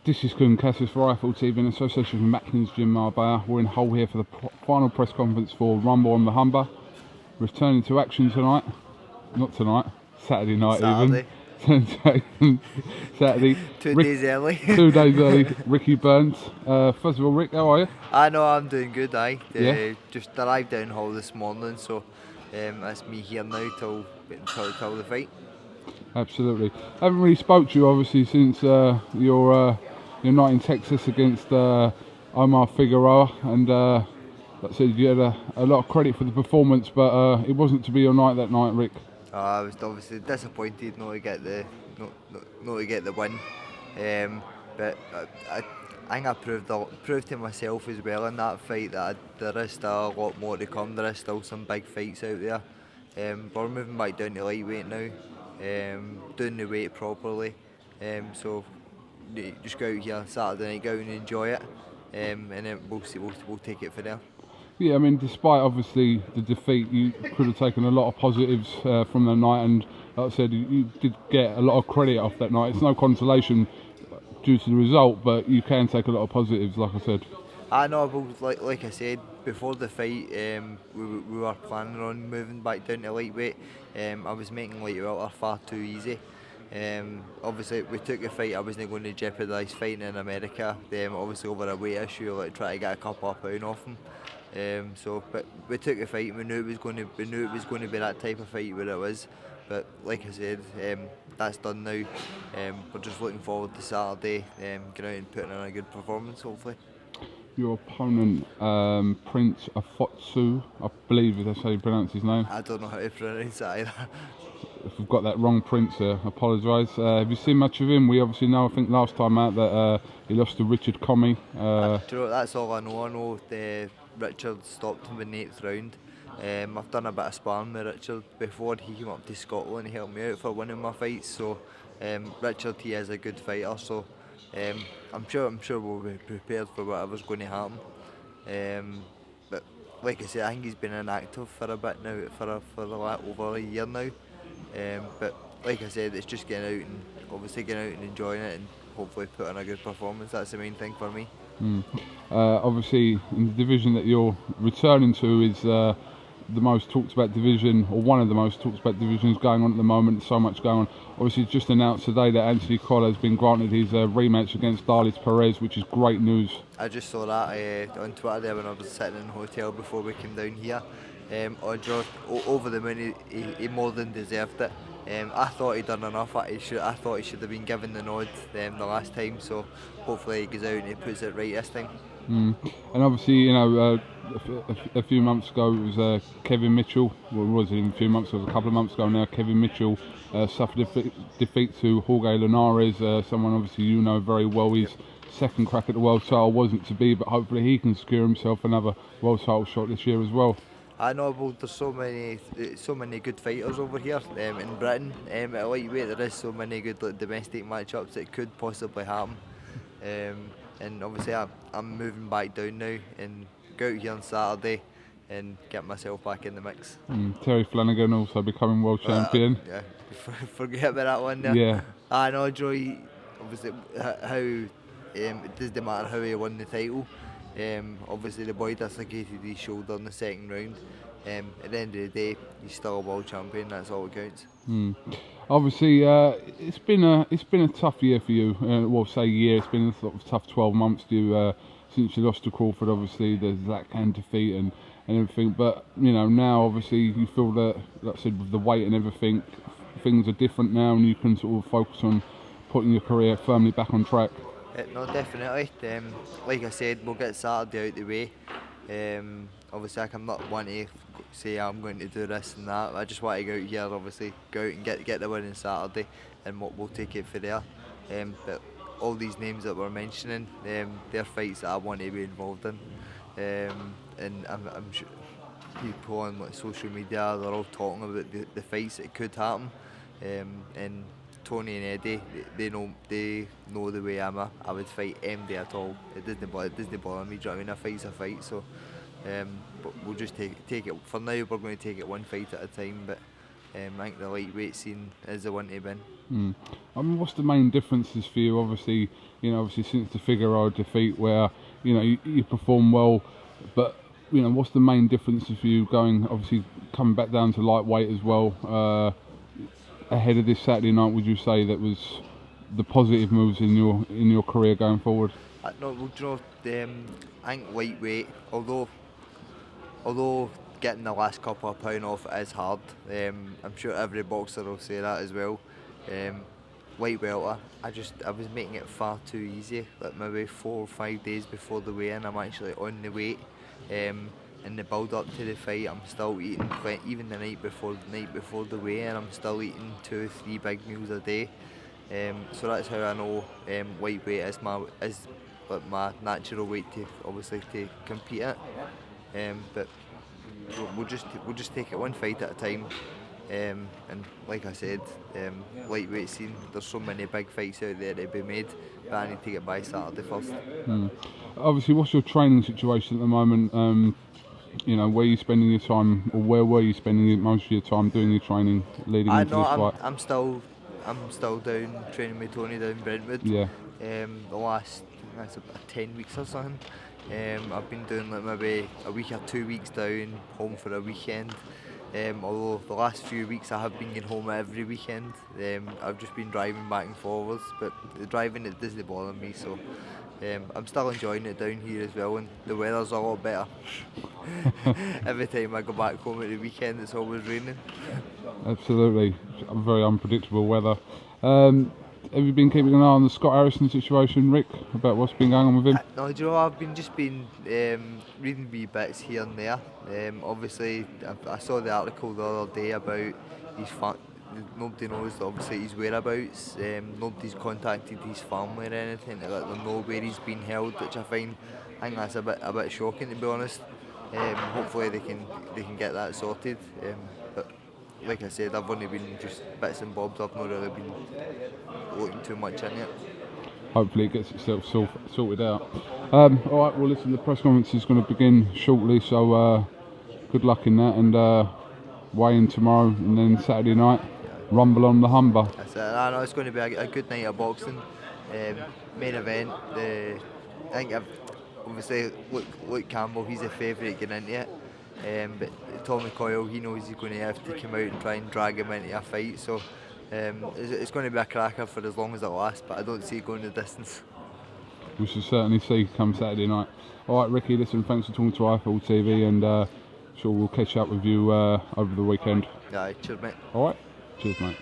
This is KUGAN, CASSIUS for Rifle TV in association with Macklin's Gym Marbella. We're in Hull here for the final press conference for Rumble on the Humber. Returning to action tonight. Not tonight, Saturday night Saturday. even. Saturday. 2 days early. 2 days early. Ricky Burns. First of all, Rick, how are you? I know I'm doing good, Yeah. Just arrived down Hull this morning, so that's me here now till the fight. Absolutely. I haven't really spoke to you obviously since your night in Texas against Omar Figueroa, and like I said, you had a lot of credit for the performance, but it wasn't to be your night that night, Rick. I was obviously disappointed not to get the win, but I think I proved to myself as well in that fight that there is still a lot more to come. There is still some big fights out there. But we're moving back down to lightweight now, doing the weight properly. So just go out here Saturday night, go out and enjoy it, and then we'll take it from there. Yeah, I mean, despite obviously the defeat, you could have taken a lot of positives from the night, and like I said, you did get a lot of credit off that night. It's no consolation due to the result, but you can take a lot of positives, like I said. I know, but like I said before the fight, we were planning on moving back down to lightweight. I was making lightweight far too easy. Obviously, we took the fight. I wasn't going to jeopardise fighting in America. Obviously, over a weight issue, like try to get a couple of pound off him. But we took the fight. We knew it was going to be that type of fight where it was. But like I said, that's done now. We're just looking forward to Saturday, getting out and putting in a good performance, hopefully. Your opponent, Prince Afotsu, I believe that's how you pronounce his name. I don't know how to pronounce it either. If we've got that wrong, Prince, I apologise. Have you seen much of him? We obviously know, I think last time out, that he lost to Richard Comey. Do you know what, that's all I know. I know Richard stopped him in the 8th round. I've done a bit of sparring with Richard before. He came up to Scotland, he helped me out for winning my fights. So Richard, he is a good fighter. So I'm sure we'll be prepared for whatever's going to happen. But like I said, I think he's been inactive for a bit now, over a year now. But like I said, it's just getting out and enjoying it, and hopefully putting a good performance. That's the main thing for me. Obviously, in the division that you're returning to is the most talked about division, or one of the most talked about divisions going on at the moment. So much going on. Obviously, it's just announced today that Anthony Crolla has been granted his rematch against Crolla-Perez, which is great news. I just saw that on Twitter there when I was sitting in the hotel before we came down here. Over the moon, he more than deserved it. I thought he'd done enough. I thought he should have been given the nod the last time. So hopefully he goes out and he puts it right this time. And obviously, you know, a few months ago it was Kevin Mitchell. Well, it wasn't even a few months ago, it was a couple of months ago now. Kevin Mitchell suffered a defeat to Jorge Linares, someone obviously you know very well. His second crack at the world title wasn't to be, but hopefully he can secure himself another world title shot this year as well. I know, but there's so many good fighters over here in Britain. At lightweight, there is so many good domestic matchups that could possibly happen. And obviously, I'm moving back down now and go out here on Saturday and get myself back in the mix. Terry Flanagan also becoming world champion. Yeah, forget about that one there. Yeah. I know, Joy. Obviously, how it doesn't matter how he won the title. Obviously, the boy dislocated his shoulder in the second round. At the end of the day, he's still a world champion. That's all that counts. Obviously, it's been a tough year for you. Well, say year. It's been a sort of tough 12 months since you lost to Crawford. Obviously, there's that hand defeat and everything. But you know, now obviously you feel that, like I said, with the weight and everything, things are different now, and you can sort of focus on putting your career firmly back on track. No, definitely. Like I said, we'll get Saturday out the way. Obviously, I'm not one to say I'm going to do this and that. I just want to go out here, obviously, go out and get the win on Saturday, and we'll take it from there. But all these names that we're mentioning, they're fights that I want to be involved in. And I'm sure people on social media, they're all talking about the fights that could happen. And Tony and Eddie, they know the way I would fight MD at all. It doesn't bother me. Do you know what I mean? A fight's a fight. So, but we'll just take it for now. We're going to take it one fight at a time. But I think the lightweight scene is the one to win. I mean, what's the main differences for you? Obviously, since the Figueroa defeat, where you perform well, but what's the main differences for you obviously coming back down to lightweight as well ahead of this Saturday night? Would you say that was the positive moves in your career going forward? No, well, do you know, I think lightweight, although getting the last couple of pound off is hard, I'm sure every boxer will say that as well. Light welter, I was making it far too easy. Like maybe 4 or 5 days before the weigh-in, I'm actually on the weight. In the build up to the fight, I'm still eating even the night before the weigh-in, I'm still eating 2 or 3 big meals a day. So that's how I know lightweight is my natural weight to compete at. But we'll just take it one fight at a time. And like I said, lightweight scene, there's so many big fights out there to be made, but I need to get by Saturday first. Obviously, what's your training situation at the moment? Where are you spending your time, or where were you spending most of your time doing your training leading into this fight? I'm still down training with Tony down in Brentwood. Yeah. The last, that's about 10 weeks or something. I've been doing like maybe a week or 2 weeks down, home for a weekend. Although the last few weeks I have been getting home every weekend. I've just been driving back and forwards, but the driving, it doesn't bother me, so I'm still enjoying it down here as well, and the weather's a lot better. Every time I go back home at the weekend, it's always raining. Absolutely, very unpredictable weather. Have you been keeping an eye on the Scott Harrison situation, Rick, about what's been going on with him? No, do you know, I've been reading wee bits here and there. Obviously, I saw the article the other day about nobody knows obviously his whereabouts. Nobody's contacted his family or anything to let them know where he's been held, which I think that's a bit shocking, to be honest. Hopefully they can get that sorted. But like I said, I've only been just bits and bobs. I've not really been looking too much in it. Hopefully it gets itself sorted out. Alright, well listen, the press conference is going to begin shortly, so good luck in that, and weigh-in tomorrow, and then Saturday night, rumble on the Humber. That's it. I know it's going to be a good night of boxing. Main event, I think obviously Luke Campbell, he's a favourite getting into it. But Tommy Coyle, he knows he's going to have to come out and try and drag him into a fight, so it's going to be a cracker for as long as it lasts, but I don't see it going the distance. We shall certainly see come Saturday night. Alright Ricky, listen, thanks for talking to IFL TV, and sure we'll catch up with you over the weekend. Yeah, cheers mate. Alright, cheers mate.